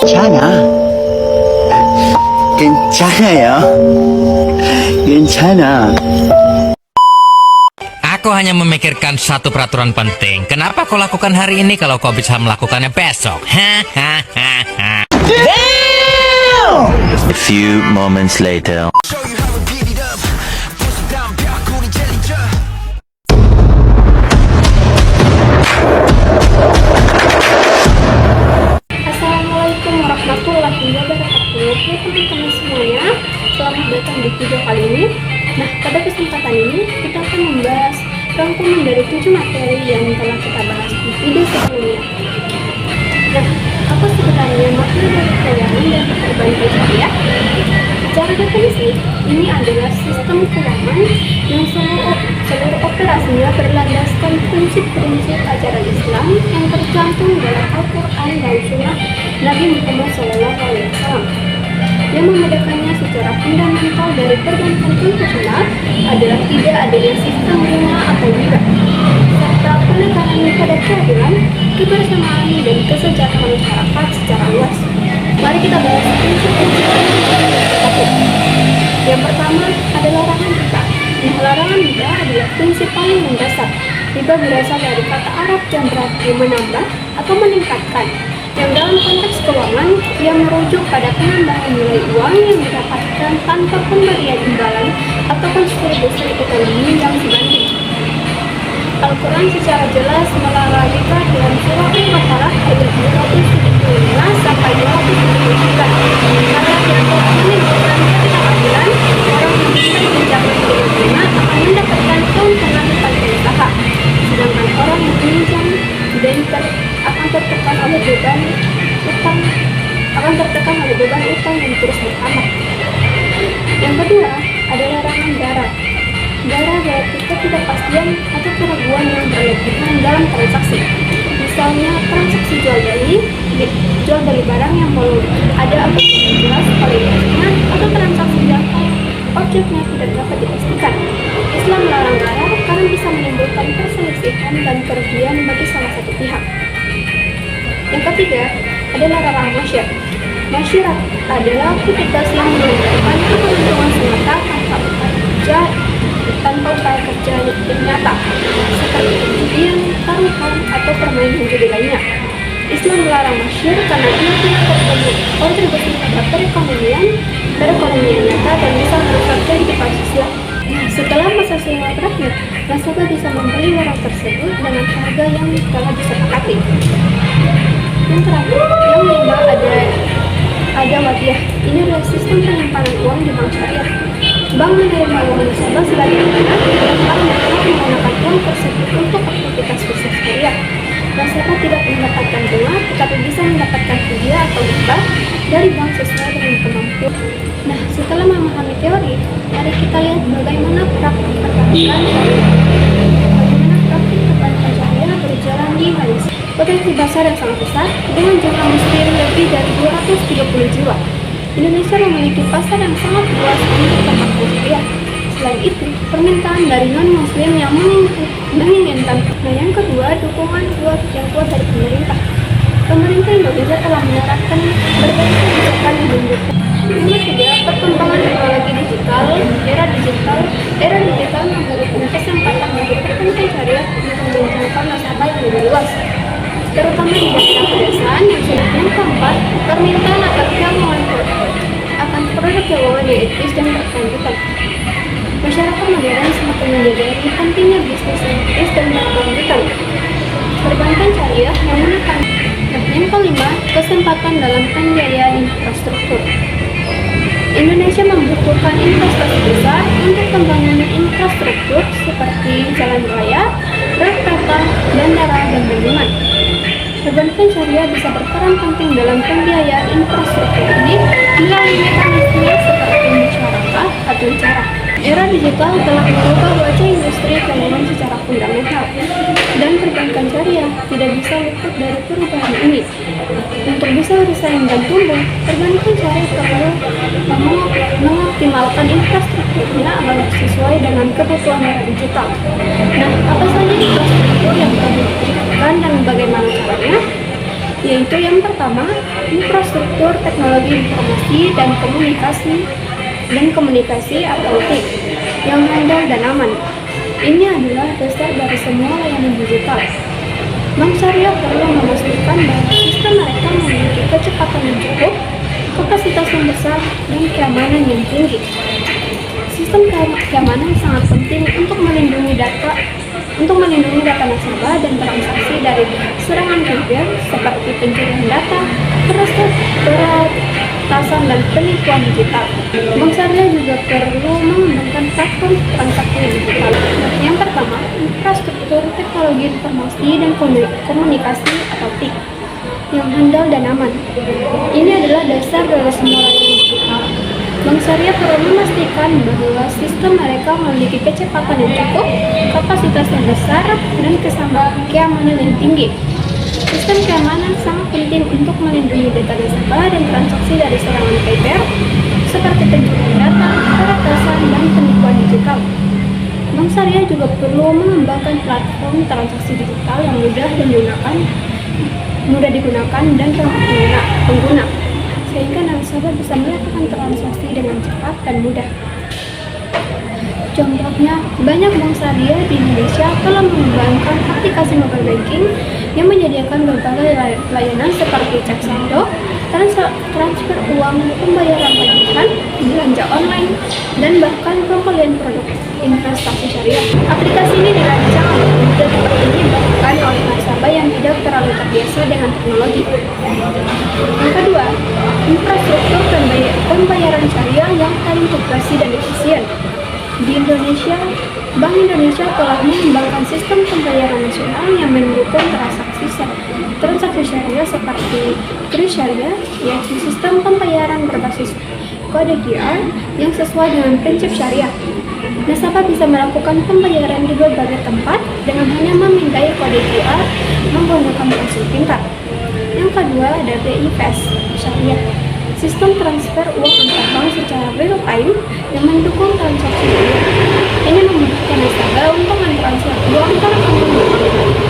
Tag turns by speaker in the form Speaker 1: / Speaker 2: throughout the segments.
Speaker 1: 괜찮아. 괜찮아요. 괜찮아.
Speaker 2: Aku hanya memikirkan satu peraturan penting. Kenapa kau lakukan hari ini kalau kau bisa melakukannya besok? Hahaha.
Speaker 3: A few moments later.
Speaker 4: Assalamualaikum warahmatullahi wabarakatuh. Hai teman-teman semuanya, selamat datang di video kali ini. Nah, pada kesempatan ini kita akan membahas rangkuman dari 7 materi yang telah kita bahas di video sebelumnya. Nah, apa sebenarnya makna dari keuangan dan perbankan syariah? Secara definisi, ini adalah sistem keuangan yang seluruh operasinya berlandaskan prinsip-prinsip ajaran Islam yang tercantum dalam Al-Quran dan Sunnah Nabi Muhammad SAW. Yang membedakannya secara fundamental dari perbankan konvensional adalah tidak adanya sistem bunga atau riba, serta penekanannya pada keadilan, kebersamaan, dan kesejahteraan masyarakat secara luas. Mari kita bahas prinsip-prinsip tersebut. Yang pertama adalah larangan riba. Nah, larangan riba adalah prinsip paling mendasar. Riba berasal dari kata Arab yang berarti menambah atau meningkatkan, yang dalam konteks keuangan ia merujuk pada penambahan nilai uang yang didapatkan tanpa pemberian imbalan atau kontribusi ekonomi yang sebanding. Al-Quran secara jelas melarang riba dalam surah Al-Baqarah ayat 275 sampai 279. Karena tiongkok menimbulkan ketidakadilan, orang yang menjaga keuntungan akan mendapatkan keuntungan tanpa usaha, sedangkan orang yang meminjam dan akan tertekan oleh beban utang yang terus bertambah. Yang kedua adalah larangan darat. Darat berarti ketidakpastian atau keraguan yang berlebihan dalam transaksi. Misalnya transaksi jual beli barang yang belum ada atau tidak jelas kualitasnya, atau transaksi yang objeknya tidak dapat dipastikan. Islam melarang darat karena bisa menimbulkan perselisihan dan kerugian bagi salah satu pihak. Yang ketiga adalah larangan masyir. Masyir adalah aktivitas yang menggunakan keuntungan semata tanpa upaya kerja yang nyata, seperti perjudian, taruhan, atau permainan judi lainnya. Islam melarang masyir karena ia punya kontribusi pada perekonomian nyata dan bisa merusak kehidupan sosial. Setelah masa sewa berakhir, nasabah bisa membeli barang tersebut dengan harga yang telah disepakati. Yang terakhir, yang kelima ada wadiah. Ini adalah sistem penyimpanan uang di bank syariah. Bank menerima uang nasabah sebagai amanah dan bank menggunakan uang tersebut untuk aktivitas bisnis syariah. Nasabah tidak mendapatkan bunga, tetapi bisa mendapatkan hadiah atau hibah dari bank sesuai dengan kemampuan. Nah, setelah memahami teori, mari kita lihat bagaimana praktik perbankan syariah berjalan di Malaysia. Potensi pasar yang sangat besar dengan jumlah muslim lebih dari 230 jiwa. Indonesia memiliki pasar yang sangat luas untuk perbankan syariah. Selain itu, permintaan dari non-muslim yang menginginkan. Nah, yang kedua, dukungan yang kuat dari pemerintah. Pemerintah Indonesia telah menerapkan berbagai kebijakan yang mendukung. Yang ketiga, perkembangan teknologi digital. Era digital memberikan kesempatan bagi perbankan syariah untuk menjangkau nasabah yang lebih luas, terutama di daerah pedesaan. Yang keempat, permintaan akan produk keuangan yang etis dan berkelanjutan. Masyarakat modern semakin menyadari pentingnya bisnis yang etis dan berkelanjutan. Perbankan syariah yang menekan. Yang kelima, kesempatan dalam pembiayaan infrastruktur. Indonesia membutuhkan investasi besar untuk pembangunan infrastruktur seperti jalan raya, rel kereta, bandara, dan bendungan. Perbankan syariah bisa berperan penting dalam pembiayaan infrastruktur ini melalui mekanisme seperti musyarakah atau cara. Era digital telah mengubah wajah industri keuangan secara fundamental, dan perbankan syariah tidak bisa luput dari perubahan ini. Untuk bisa bersaing dan tumbuh, perbankan syariah perlu mengoptimalkan infrastrukturnya agar sesuai dengan kebutuhan era digital. Nah, apa saja infrastruktur yang perlu diberikan dan bagaimana caranya? yaitu yang pertama, infrastruktur teknologi informasi dan komunikasi atau TIK yang handal dan aman. Ini adalah dasar dari semua layanan digital. Bank Syariah perlu memastikan bahwa sistem mereka memiliki kecepatan yang cukup, kapasitas yang besar, dan keamanan yang tinggi. Sistem keamanan sangat penting untuk melindungi data nasabah dan transaksi dari serangan cyber seperti pencurian data, peretasan, dan penipuan digital. Bank Syariah juga perlu mengembangkan platform transaksi digital. Yang pertama, infrastruktur teknologi informasi dan komunikasi atau TIK yang handal dan aman. Ini adalah dasar dari semua layanan digital. Bank Syariah perlu memastikan bahwa sistem mereka memiliki kecepatan yang cukup, kapasitas yang besar, dan keamanan yang tinggi. Sistem keamanan sangat penting untuk melindungi data nasabah dan transaksi dari serangan cyber seperti pencurian data, peretasan, dan penipuan digital. Bank Syariah juga perlu mengembangkan platform transaksi digital yang mudah digunakan dan ramah pengguna, sehingga nasabah bisa melakukan transaksi dengan cepat dan mudah. Contohnya, banyak bank syariah di Indonesia telah mengembangkan aplikasi mobile banking yang menyediakan berbagai layanan seperti cek saldo, transfer uang, pembayaran tagihan, belanja online, dan bahkan pembelian produk investasi syariah. Aplikasi ini dirancang agar mudah dipergunakan oleh nasabah yang tidak terlalu terbiasa dengan teknologi. Yang kedua, infrastruktur pembayaran syariah yang terintegrasi dan efisien. Di Indonesia, Bank Indonesia telah mengembangkan sistem pembayaran nasional yang mendukung transaksi syariah seperti kris syariah, yaitu sistem pembayaran berbasis kode QR yang sesuai dengan prinsip syariah. Nasabah bisa melakukan pembayaran di berbagai tempat dengan hanya memindai kode QR menggunakan ponsel pintar. Yang kedua ada BI Fast Syariah, sistem transfer uang antar bank secara real time yang mendukung transaksi syariah. Ini memudahkan nasabah untuk mentransfer uang antar akun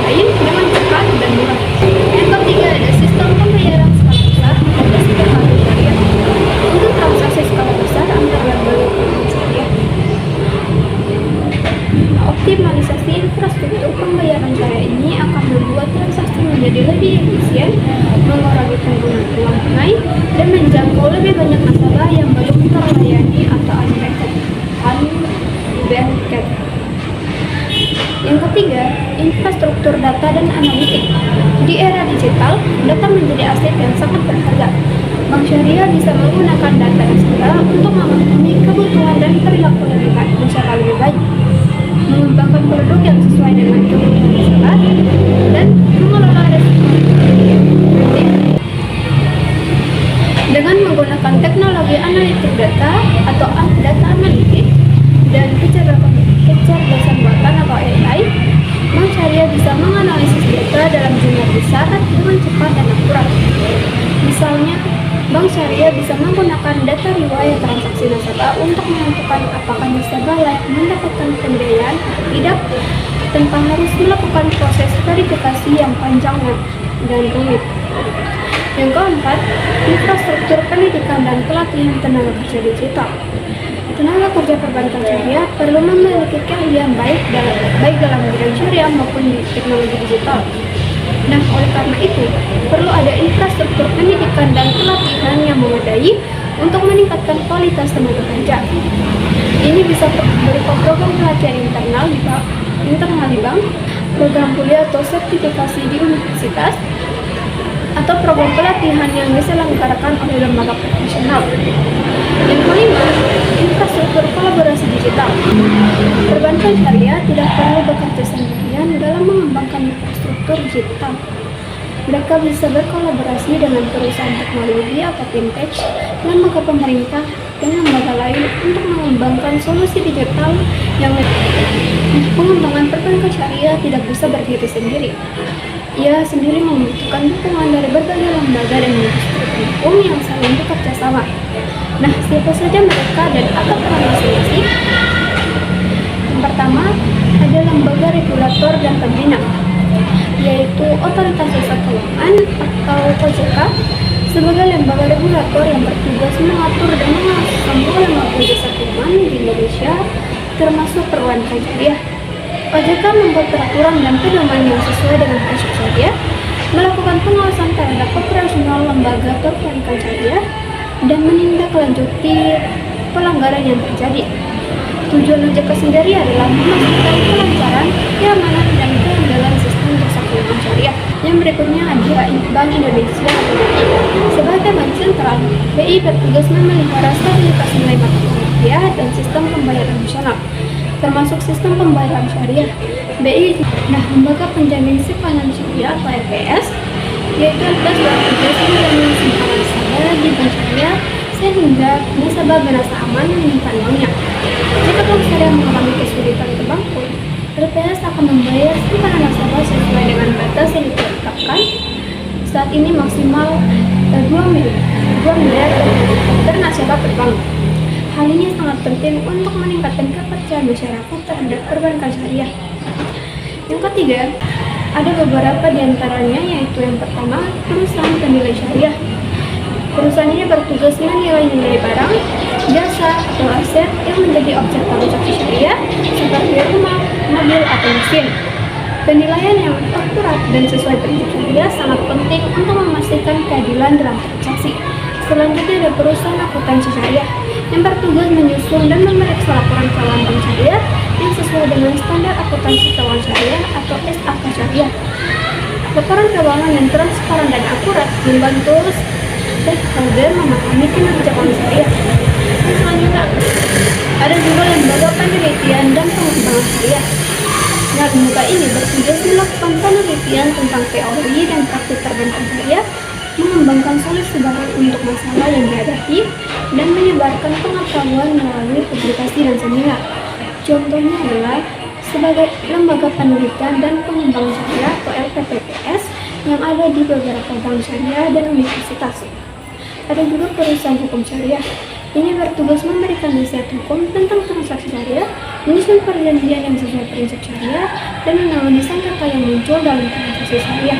Speaker 4: lain dengan cepat dan murah. Yang ketiga ada sistem pembayaran skala besar atau SPKB syariah untuk transaksi skala besar antar berbagai bank syariah. Optimalisasi infrastruktur pembayaran syariah ini akan membuat transaksi menjadi lebih efisien, mengurangi penggunaan uang tunai, dan menjangkau lebih banyak nasabah yang belum terlayani atau unbanked. Yang ketiga, infrastruktur data dan analitik. Di era digital, data menjadi aset yang sangat berharga. Bank Syariah bisa menggunakan data nasabah untuk memahami kebutuhan dan perilaku nasabah lebih baik, mengembangkan produk yang sesuai dengan kebutuhan nasabah, dan mengelola risiko. Dengan menggunakan teknologi analitik data atau data analitik dan kecerdasan buatan atau AI, Bank Syariah bisa menganalisis data dalam jumlah besar dengan cepat dan akurat. Misalnya, Bank Syariah bisa menggunakan data riwayat transaksi nasabah untuk menentukan apakah nasabah layak mendapatkan pembiayaan atau tidak, tanpa harus melakukan proses verifikasi yang panjang dan rumit. Yang keempat, infrastruktur pendidikan dan pelatihan tenaga kerja digital. Tenaga kerja perbankan syariah perlu memiliki keahlian baik dalam bidang syariah maupun di teknologi digital. Nah, oleh karena itu, perlu ada infrastruktur pendidikan dan pelatihan yang memadai untuk meningkatkan kualitas tenaga kerja. Ini bisa berupa program pelatihan internal di bank, program kuliah atau sertifikasi di universitas, atau program pelatihan yang diselenggarakan oleh lembaga profesional. Yang kelima, infrastruktur kolaborasi digital. Perbankan syariah tidak perlu bekerja sendirian dalam mengembangkan infrastruktur digital. Mereka bisa berkolaborasi dengan perusahaan teknologi atau fintech, lembaga pemerintah, dan lembaga lain untuk mengembangkan solusi digital yang pengembangan perbankan syariah tidak bisa berdiri sendiri. Ia sendiri membutuhkan dukungan dari berbagai lembaga dan industri hukum yang saling bekerja sama. Nah, siapa saja mereka dan apa peran masing-masing? Yang pertama, ada lembaga regulator dan pembina. yaitu Otoritas Jasa Keuangan atau OJK, sebagai lembaga regulator yang bertugas mengatur dan mengawasi semua lembaga jasa keuangan di Indonesia, termasuk perbankan syariah. OJK membuat peraturan dan pedoman yang sesuai dengan prinsip syariah, melakukan pengawasan terhadap operasional lembaga perbankan syariah, dan menindaklanjuti pelanggaran yang terjadi. Tujuan OJK sendiri adalah memastikan kelancaran, keamanan, dan keandalan sistem jasa keuangan syariah. Yang berikutnya adalah Bank Indonesia atau BI. Sebagai bank sentral, BI bertugas memelihara stabilitas nilai mata uang rupiah dan sistem pembayaran nasional, termasuk sistem pembayaran syariah. BI, lembaga penjamin simpanan syariah atau LPS, yaitu LPS bertugas menjamin simpanan nasabah di bank syariah sehingga nasabah merasa aman menyimpan uangnya. Jika bank syariah mengalami kesulitan ke bangkrut, LPS akan membayar simpanan nasabah sesuai dengan batas yang ditetapkan. Saat ini maksimal 2 miliar per nasabah per bank. Hal ini sangat penting untuk meningkatkan kepercayaan masyarakat terhadap perbankan syariah. Yang ketiga, ada beberapa di antaranya, yaitu yang pertama, perusahaan penilai syariah. Perusahaan ini bertugas menilai barang, jasa, atau aset yang menjadi objek transaksi syariah seperti rumah, mobil, atau mesin. Penilaian yang akurat dan sesuai prinsip syariah sangat penting untuk memastikan keadilan dalam transaksi. Selanjutnya ada perusahaan akuntansi syariah yang bertugas menyusun dan memeriksa laporan keuangan bank syariah yang sesuai dengan standar akuntansi keuangan syariah atau SAK syariah. Laporan keuangan yang transparan dan akurat membantu stakeholder memahami kinerja bank syariah. Selanjutnya ada juga lembaga penelitian dan pengembangan syariah. Nah, lembaga ini bertugas melakukan penelitian tentang teori dan praktik perbankan syariah, mengembangkan solusi baru untuk masalah yang dihadapi, dan menyebarkan pengetahuan melalui publikasi dan seminar. Contohnya adalah sebagai lembaga penelitian dan pengembangan syariah atau LPPPS yang ada di beberapa bank syariah dan universitas. Ada juga perusahaan hukum syariah. Ini bertugas memberikan nasihat hukum tentang transaksi syariah, menyusun perjanjian yang sesuai prinsip syariah, dan menangani sengketa yang muncul dalam transaksi syariah.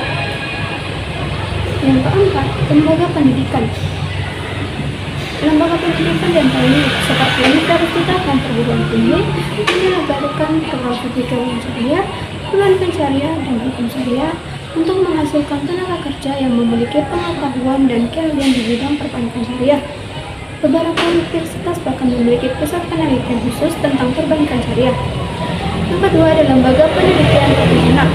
Speaker 4: Yang keempat, lembaga pendidikan. Lembaga pendidikan dan teknik seperti universitas dan perguruan tinggi menyelenggarakan program pendidikan syariah, perbankan syariah, dan hukum syariah untuk menghasilkan tenaga kerja yang memiliki pengetahuan dan keahlian di bidang perbankan syariah. Beberapa universitas bahkan memiliki pusat penelitian khusus tentang perbankan syariah. Yang kedua ada lembaga penelitian profesional,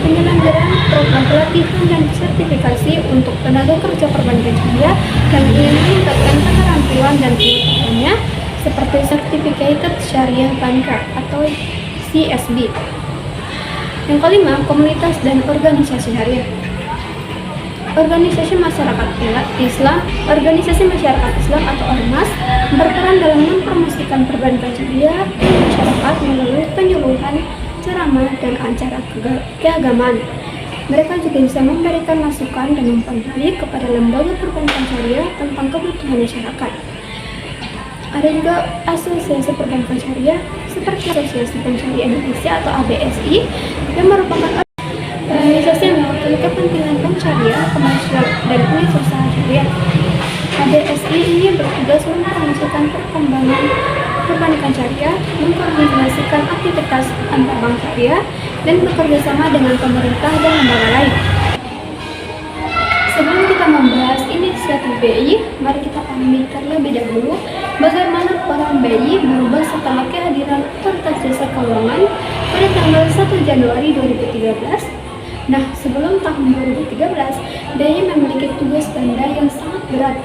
Speaker 4: penyelenggaraan program pelatihan dan sertifikasi untuk tenaga kerja perbankan syariah yang ingin meningkatkan keterampilan dan pengetahuannya, seperti Certificated Syariah Banker atau CSB. Yang kelima, komunitas dan organisasi syariah. Organisasi masyarakat Islam atau Ormas berperan dalam mempromosikan perbankan syariah di masyarakat melalui penyuluhan, ceramah, dan acara keagamaan. Mereka juga bisa memberikan masukan dan umpan balik kepada lembaga perbankan syariah tentang kebutuhan masyarakat. Ada juga asosiasi perbankan syariah seperti Asosiasi Bank Syariah Indonesia atau ABSI yang merupakan organisasi yang mewakili kepentingan bank syariah, komersial, dan unit usaha syariah. ABSI ini bertugas mempromosikan perkembangan perbankan syariah, mengkoordinasikan aktivitas antar bank syariah, dan bekerjasama dengan pemerintah dan lembaga lain. Sebelum kita membahas inisiatif BI, mari kita pahami terlebih dahulu bagaimana peran BI berubah setelah kehadiran Otoritas Jasa Keuangan pada tanggal 1 Januari 2013. Nah, sebelum tahun 2013, BI memiliki tugas ganda yang sangat berat.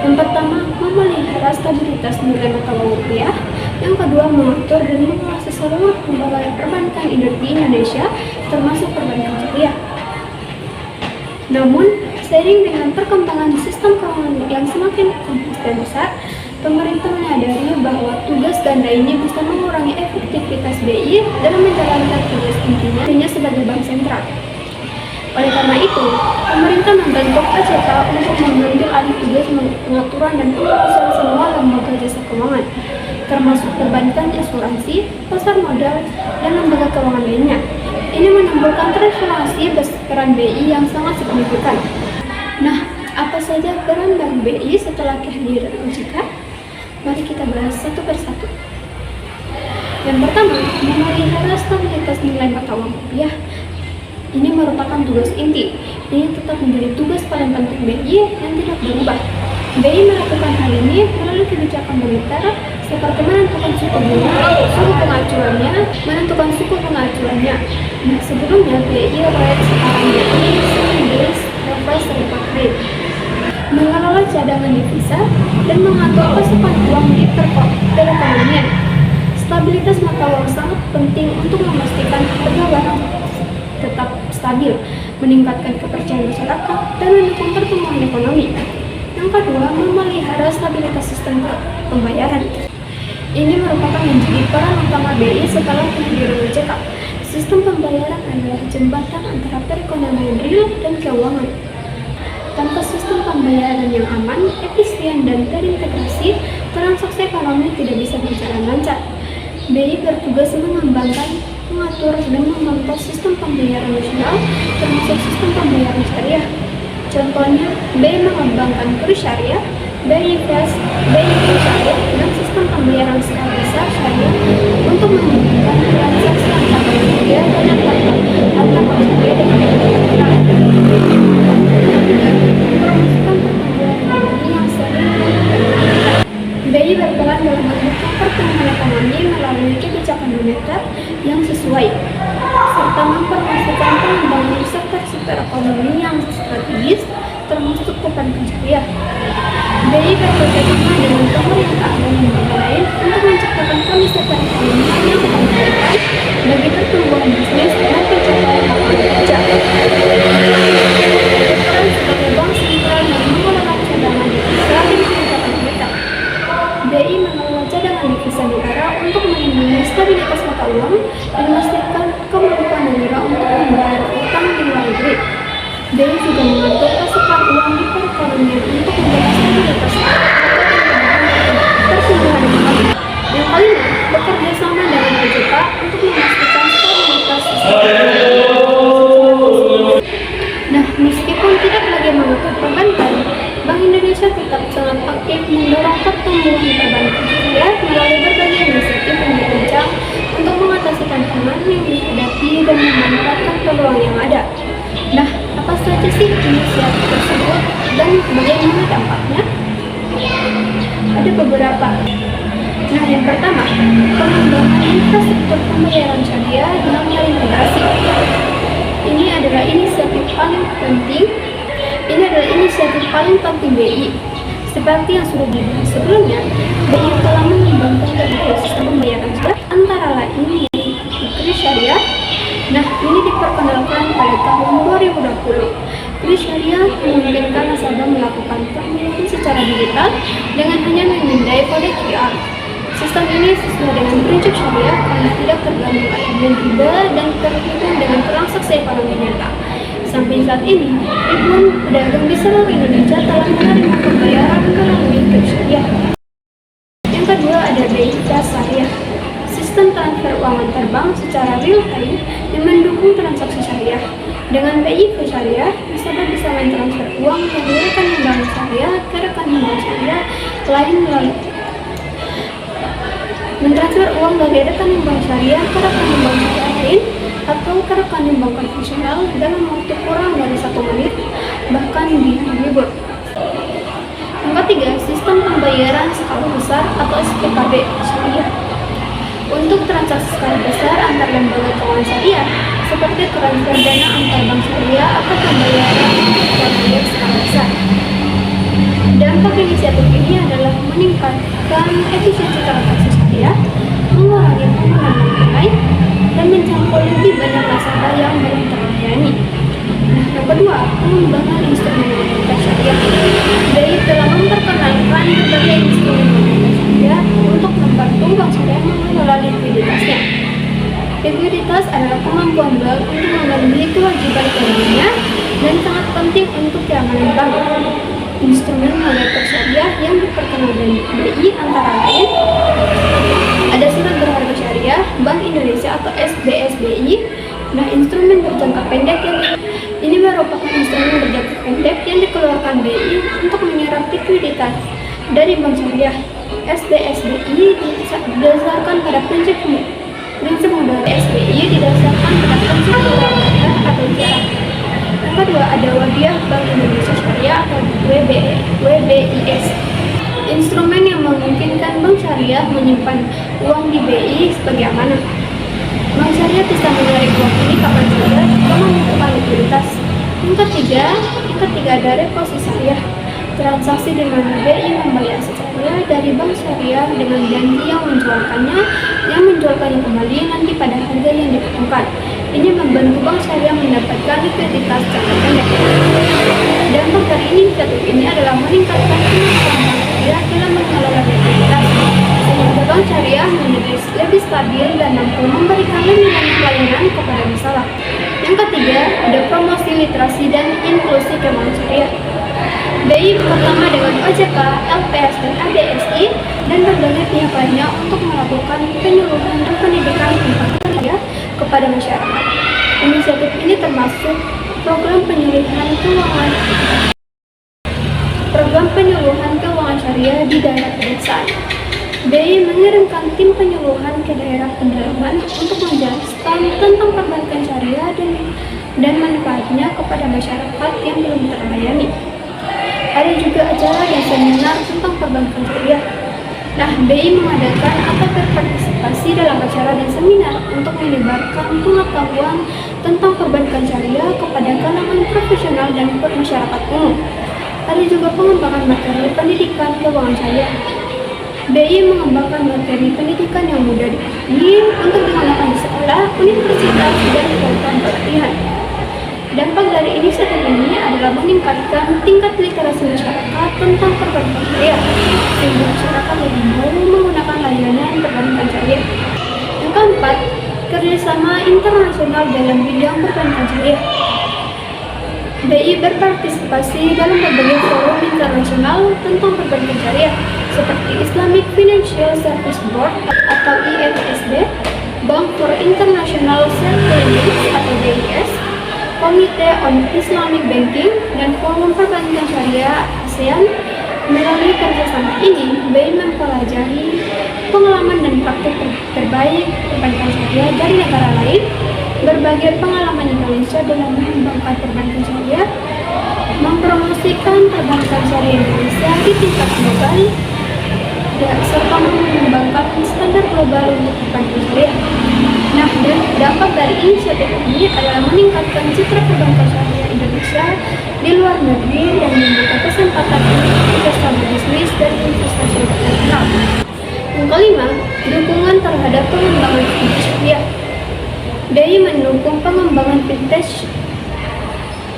Speaker 4: Yang pertama, memelihara stabilitas nilai mata uang rupiah. Yang kedua, mengatur dan mengawasi seluruh lembaga perbankan di Indonesia, termasuk perbankan syariah. Namun, seiring dengan perkembangan sistem keuangan yang semakin kompleks dan besar, pemerintah menyadari bahwa tugas ganda ini bisa mengurangi efektivitas BI dalam menjalankan tugas intinya sebagai bank sentral. Oleh karena itu, pemerintah membentuk OJK untuk mengambil alih tugas pengaturan dan pengawasan semua lembaga jasa keuangan, termasuk perbankan, asuransi, pasar modal, dan lembaga keuangan lainnya. Ini menimbulkan transformasi peran BI yang sangat signifikan. Nah, apa saja peran Bank BI setelah kehadiran OJK? Mari kita bahas satu persatu. Yang pertama, memelihara stabilitas nilai mata uang rupiah. Ini merupakan tugas inti. Ini tetap menjadi tugas paling penting BI yang tidak berubah. BI melakukan hal ini melalui kebijakan moneter seperti menentukan suku bunga acuannya. Nah, sebelumnya BI rate sekarang BI Base Reverse Repo Rate, mengelola cadangan devisa dan mengatur pasokan uang di perekonomian. Stabilitas mata uang sangat penting untuk memastikan harga barang tetap stabil, meningkatkan kepercayaan masyarakat, dan mendukung pertumbuhan ekonomi. Yang kedua, memelihara stabilitas sistem pembayaran. Ini merupakan menjadi peran utama BI setelah kehadiran OJK. Sistem pembayaran adalah jembatan antara perekonomian real dan keuangan. Tanpa sistem pembayaran yang aman, efisien, dan terintegrasi, transaksi ekonomi tidak bisa berjalan lancar. BI bertugas mengembangkan, mengatur, dan memantau sistem pembayaran nasional, termasuk sistem pembayaran syariah. Contohnya, BI mengembangkan kurs syariah, BI Flash, BI syariah, dan sistem pembayaran skala besar syariah untuk menghubungkan transaksi antar bank syariah dan antar bank syariah dengan digital. Merumuskan pertumbuhan ekonomi yang sering dan berkelanjutan. BI berperan dalam mendukung pertumbuhan ekonomi melalui kebijakan moneter yang sesuai, serta mempromosikan pengembangan sektor-sektor ekonomi yang strategis, termasuk perbankan syariah. BI bekerjasama dengan pemerintah dan lembaga lain untuk menciptakan kondisi perekonomian yang memungkinkan bagi pertumbuhan bisnis dan pencapaian lapangan kerja. Berperan sebagai bank sentral yang mengelola cadangan devisa dan kebijakan moneter. BI mengelola cadangan devisa negara untuk melindungi stabilitas mata uang dan memastikan kemampuan negara untuk membayar utang di luar negeri. BI juga mengatur pasokan uang di perekonomian untuk menjaga stabilitas pertumbuhan ekonomi. Yang kelima, bekerja sama dengan OJK untuk memastikan stabilitas sistem. Nah, meskipun tidak lagi mengatur perbankan, Bank Indonesia tetap sangat aktif mendorong pertumbuhan perbankan syariah melalui berbagai inisiatif yang dirancang untuk mengatasi tantangan yang dihadapi dan memanfaatkan peluang yang ada. Nah, apa saja sih inisiatif tersebut dan bagaimana dampaknya? Ada beberapa. Nah, yang pertama, pengembangan infrastruktur pembayaran syariah dengan terintegrasi. Ini adalah inisiatif paling penting BI. Seperti yang sudah dibahas sebelumnya, BI telah mengembangkan berbagai sistem pembayaran syariah, antara lain kris syariah. Nah, ini diperkenalkan pada tahun 2020. Kris syariah memungkinkan nasabah melakukan pembayaran secara digital dengan hanya memindai kode QR. Sistem ini sesuai dengan prinsip syariah karena tidak terganggu dengan riba dan terhubung dengan transaksi ekonomi nyata. Sampai saat ini, ribuan pedagang di seluruh Indonesia telah menerima pembayaran melalui kris syariah. Yang kedua ada BI Flash Syariah, sistem transfer uang antar bank secara real time yang mendukung transaksi syariah. Dengan BI Flash Syariah, nasabah bisa mentransfer uang dari rekening bank syariah ke rekening bank syariah lain melalui mentransfer uang dari rekening bank syariah ke rekening bank syariah lain atau ke rekening bank konvensional dalam waktu kurang dari 1 menit, bahkan di hari libur. Yang ketiga, sistem pembayaran skala besar atau SPKB syariah. Untuk transaksi skala besar antar lembaga keuangan syariah, seperti transfer dana antar bank syariah atau pembayaran proyek skala besar. Dampak inisiatif ini adalah meningkatkan efisiensi transaksi syariah, mengurangi penggunaan tunai, dan menjangkau lebih banyak nasabah yang belum terlayani. Nah, yang kedua, pengembangan instrumen moneter syariah. BI telah memperkenalkan berbagai instrumen moneter syariah untuk membantu bank syariah mengelola likuiditasnya. Likuiditas adalah kemampuan bank untuk memenuhi kewajiban ekonominya antara lain ada surat berharga syariah Bank Indonesia atau SBSBI. Nah, instrumen berjangka pendek ini merupakan instrumen berjangka pendek yang dikeluarkan BI untuk menyerap likuiditas dari bank syariah. SBSBI didasarkan pada prinsip modal. SBI didasarkan pada prinsip modal atau jarak. Yang kedua ada Wabiah Bank Indonesia Syariah atau WBIS. Instrumen yang memungkinkan bank syariah menyimpan uang di BI sebagai amanah. Bank syariah bisa menarik uang ini kapan saja jika membutuhkan likuiditas. Yang ketiga ada reposi syariah. Transaksi di mana BI membayar secara dari bank syariah dengan janji yang menjualkannya kembali nanti pada harga yang ditentukan. Ini membantu bank syariah mendapatkan likuiditas jangka pendek. Dampak dari inisiatif ini adalah meningkatkan kemampuan bank syariah dalam mengelola likuiditas, sehingga bank syariah menjadi lebih stabil dan mampu memberikan lebih banyak layanan kepada masyarakat. Yang ketiga, ada promosi literasi dan inklusi keuangan syariah. BI bekerjasama dengan OJK, LPS, dan ABSI dan berbagai pihak lainnya untuk melakukan penyuluhan dan pendidikan tentang syariah kepada masyarakat. Inisiatif ini termasuk program penyuluhan keuangan syariah di daerah pedesaan. BI mengirimkan tim penyuluhan ke daerah pedalaman untuk menjelaskan tentang perbankan syariah dan manfaatnya kepada masyarakat yang belum terlayani. Ada juga acara dan seminar tentang perbankan syariah. Nah, BI mengadakan atau berpartisipasi dalam acara dan seminar untuk menyebarkan pengetahuan tentang perbankan syariah kepada kalangan profesional dan masyarakat umum. Ada juga pengembangan materi pendidikan keuangan syariah. BI mengembangkan materi pendidikan yang mudah dipahami untuk digunakan di sekolah, universitas, dan program pelatihan. Dampak dari inisiatif ini adalah meningkatkan tingkat literasi masyarakat tentang perbankan syariah, sehingga masyarakat lebih mau menggunakan layanan perbankan syariah. Yang keempat, kerjasama internasional dalam bidang perbankan syariah. BI berpartisipasi dalam berbagai forum internasional tentang perbankan syariah, seperti Islamic Financial Service Board atau IFSB, Bank for International Surveillance atau BIS, Komite on Islamic Banking, dan Forum Perbankan Syariah ASEAN. Melalui kerjasama ini, BI mempelajari pengalaman dan praktik terbaik perbankan syariah dari negara lain, berbagai pengalaman Indonesia dalam mengembangkan perbankan syariah, mempromosikan perbankan syariah Indonesia di tingkat global, serta mengembangkan standar global untuk perbankan syariah. Nah, dan dampak dari inisiatif ini adalah meningkatkan citra perbankan syariah Indonesia di luar negeri dan membuka kesempatan investasi bisnis dan investasi internasional. Yang kelima, dukungan terhadap pengembangan fintech syariah. BI mendukung pengembangan fintech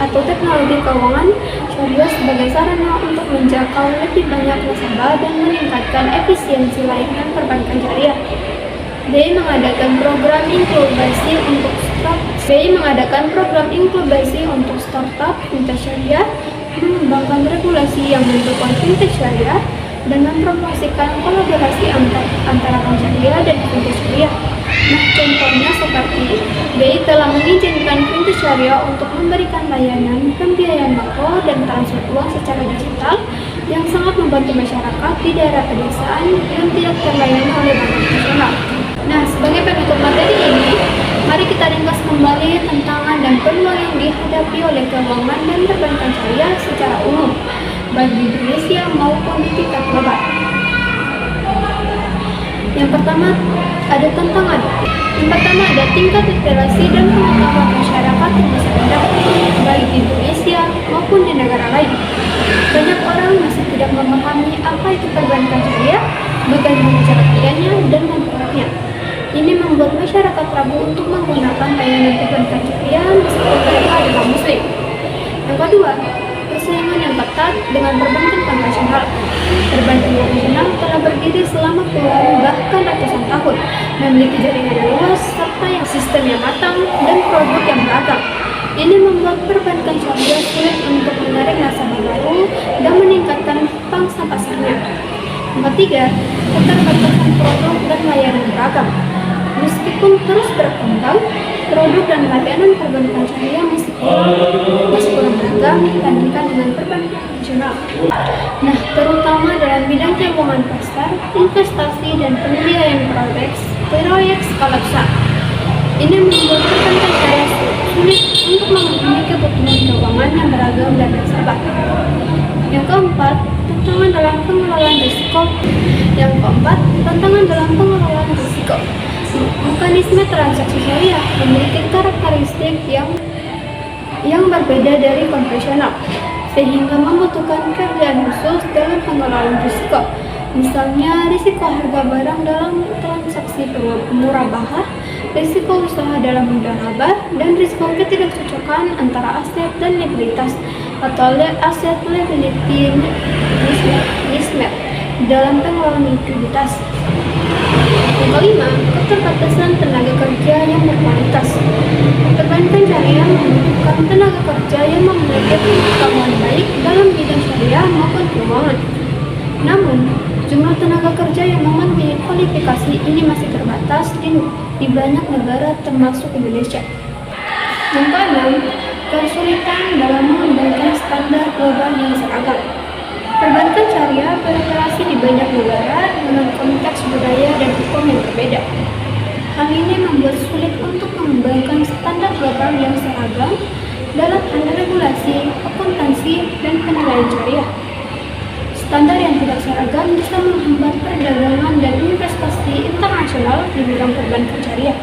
Speaker 4: atau teknologi keuangan syariah sebagai sarana untuk menjangkau lebih banyak nasabah dan meningkatkan efisiensi layanan perbankan syariah. BI mengadakan program inkubasi untuk startup fintech syariah, mengembangkan regulasi yang mendukung fintech syariah, dan mempromosikan kolaborasi antara bank syariah dan fintech syariah. Nah, contohnya seperti BI telah mengizinkan fintech syariah untuk memberikan layanan pembiayaan makro dan transfer uang secara digital yang sangat membantu masyarakat di daerah pedesaan yang tidak terlayani oleh bank nasional. Nah, sebagai penutup materi ini, mari kita ringkas kembali tantangan dan peluang yang dihadapi oleh keuangan dan perbankan syariah secara umum, baik di Indonesia maupun di tingkat global. Yang pertama, ada tantangan. Yang pertama ada tingkat literasi dan pengetahuan masyarakat yang masih rendah, baik di Indonesia maupun di negara lain. Banyak orang masih tidak memahami apa itu perbankan syariah, bagaimana cara kerjanya, dan manfaatnya. Ini membuat masyarakat ragu untuk menggunakan layanan perbankan syariah meskipun mereka adalah muslim. Yang kedua, persaingan yang ketat dengan perbankan konvensional. Perbankan konvensional telah berdiri selama puluhan bahkan ratusan tahun, memiliki jaringan yang luas serta yang sistemnya matang dan produk yang beragam. Ini membuat perbankan syariah sulit untuk menarik nasabah baru dan meningkatkan pangsa pasarnya. Yang ketiga, keterbatasan produk dan layanan beragam. Meskipun terus berkembang, produk dan layanan perbankan syariah masih kurang beragam dibandingkan dengan perbankan konvensional. Nah, terutama dalam bidang keuangan pasar, investasi, dan pembiayaan proyek skala besar. Ini membuat perbankan syariah sulit untuk memenuhi kebutuhan keuangan yang beragam dan bersahabat. Yang keempat, tantangan dalam pengelolaan risiko. Mekanisme transaksi syariah memiliki karakteristik yang berbeda dari konvensional, sehingga membutuhkan kerjaan khusus dalam pengelolaan risiko. Misalnya, risiko harga barang dalam transaksi murabahah, risiko usaha dalam mudharabah, dan risiko ketidakcocokan antara aset dan likuiditas atau aset liability mismatch dalam pengelolaan likuiditas. Yang kelima, keterbatasan tenaga kerja yang berkualitas. Perbankan syariah membutuhkan tenaga kerja yang memiliki pengetahuan baik dalam bidang syariah maupun keuangan. Namun, jumlah tenaga kerja yang memenuhi kualifikasi ini masih terbatas di banyak negara termasuk Indonesia. Yang keenam, kesulitan dalam mengembangkan standar global yang seragam. Perbankan syariah beroperasi di banyak negara dengan konteks budaya dan hukum yang berbeda. Hal ini membuat sulit untuk mengembangkan standar global yang seragam dalam hal regulasi, akuntansi, dan penilaian syariah. Standar yang tidak seragam bisa menghambat perdagangan dan investasi internasional di bidang perbankan syariah.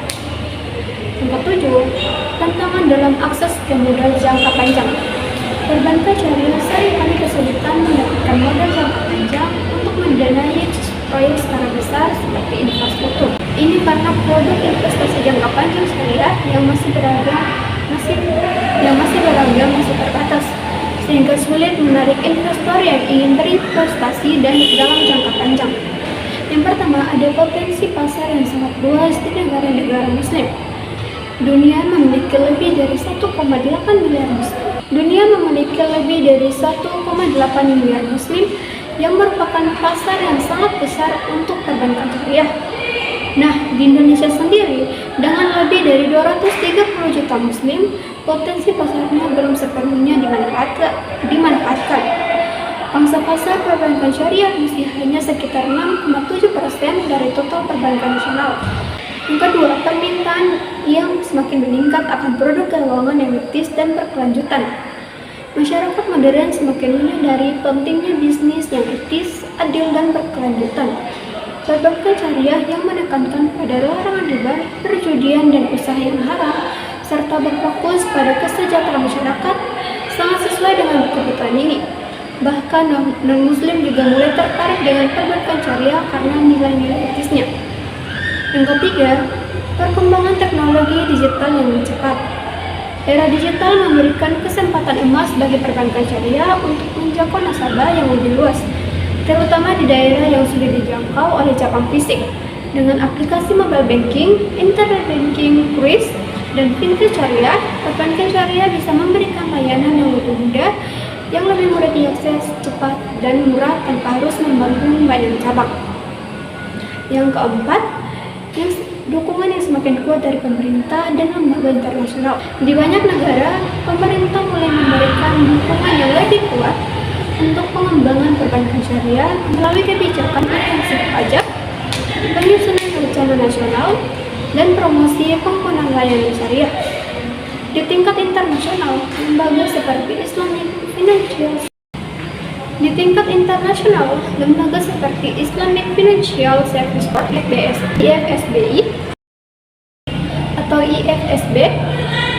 Speaker 4: Yang ketujuh, tantangan dalam akses ke modal jangka panjang. Perbankan syariah seringkali kesulitan mendapatkan modal jangka panjang untuk mendanai proyek skala besar seperti infrastruktur. Ini karena produk investasi jangka panjang syariah yang masih beragam masih terbatas, sehingga sulit menarik investor yang ingin berinvestasi dalam jangka panjang. Yang pertama, ada potensi pasar yang sangat luas di negara-negara Muslim. Dunia memiliki lebih dari 1,8 miliar Muslim yang merupakan pasar yang sangat besar untuk perbankan syariah. Nah, di Indonesia sendiri, dengan lebih dari 230 juta Muslim, potensi pasarnya belum sepenuhnya dimanfaatkan. Pangsa pasar perbankan syariah masih hanya sekitar 6,7% dari total perbankan nasional. Yang kedua, permintaan yang semakin meningkat akan produk keuangan yang etis dan berkelanjutan. Masyarakat modern semakin menyadari pentingnya bisnis yang etis, adil, dan berkelanjutan. Perbankan syariah yang menekankan pada larangan riba, perjudian, dan usaha yang haram, serta berfokus pada kesejahteraan masyarakat, sangat sesuai dengan kebutuhan ini. Bahkan non-muslim juga mulai tertarik dengan perbankan syariah karena nilai-nilai etisnya. Yang ketiga, perkembangan teknologi digital yang cepat. Era digital memberikan kesempatan emas bagi perbankan syariah untuk menjangkau nasabah yang lebih luas, terutama di daerah yang sulit dijangkau oleh cabang fisik. Dengan aplikasi mobile banking, internet banking, QRIS, dan fintech syariah, perbankan syariah bisa memberikan layanan yang lebih mudah, yang lebih mudah diakses, cepat, dan murah tanpa harus membangun banyak cabang. Yang keempat, dukungan yang semakin kuat dari pemerintah dan lembaga internasional. Di banyak negara, pemerintah mulai memberikan dukungan yang lebih kuat untuk pengembangan perbankan syariah melalui kebijakan intensif pajak, penyusunan rencana nasional, dan promosi penggunaan layanan syariah. Di tingkat internasional, lembaga seperti Islamic Financial Service Board (IFSBI) atau IFSB,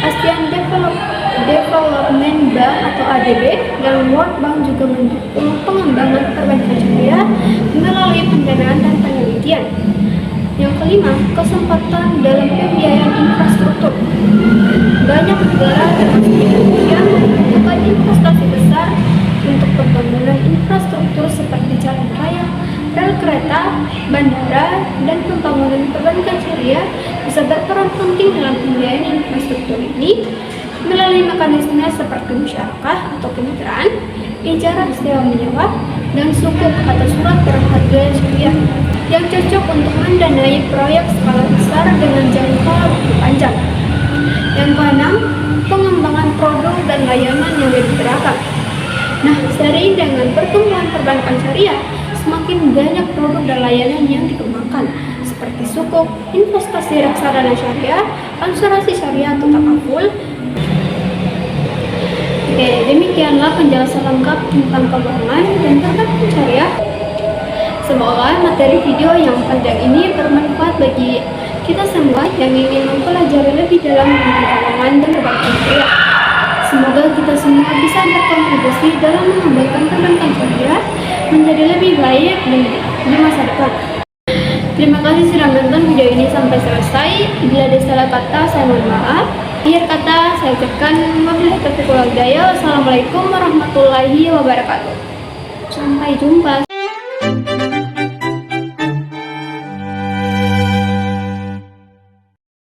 Speaker 4: ASEAN Development Bank atau ADB, dan World Bank juga mendukung pengembangan perbankan syariah melalui pendanaan dan penelitian. Yang kelima, kesempatan dalam pembiayaan infrastruktur. Banyak negara termasuk Indonesia membutuhkan investasi besar untuk pembangunan infrastruktur seperti jalan raya, rel kereta, bandara, dan pembangunan perbankan syariah bisa berperan penting dalam pembiayaan infrastruktur ini melalui mekanisme seperti musyarakah atau kemitraan, ijarah sewa menyewa, dan sukuk atau surat berharga syariah yang cocok untuk mendanai proyek skala besar dengan jangka waktu panjang. Yang keenam, pengembangan produk dan layanan yang lebih beragam. Nah, seiring dengan pertumbuhan perbankan syariah, semakin banyak produk dan layanan yang dikembangkan, seperti sukuk, investasi reksadana syariah, asuransi syariah atau takaful. Oke, demikianlah penjelasan lengkap tentang keuangan dan perbankan syariah. Semoga materi video yang panjang ini bermanfaat bagi kita semua yang ingin mempelajari lebih dalam tentang keuangan dan perbankan syariah. Semoga kita semua bisa berkontribusi dalam mengembangkan perbankan syariah menjadi lebih baik di masa depan. Terima kasih sudah menonton video ini sampai selesai. Bila ada salah kata, saya mohon maaf. Akhir kata, saya ucapkan wabillahi taufiq wal hidayah. Wassalamualaikum warahmatullahi wabarakatuh. Sampai jumpa.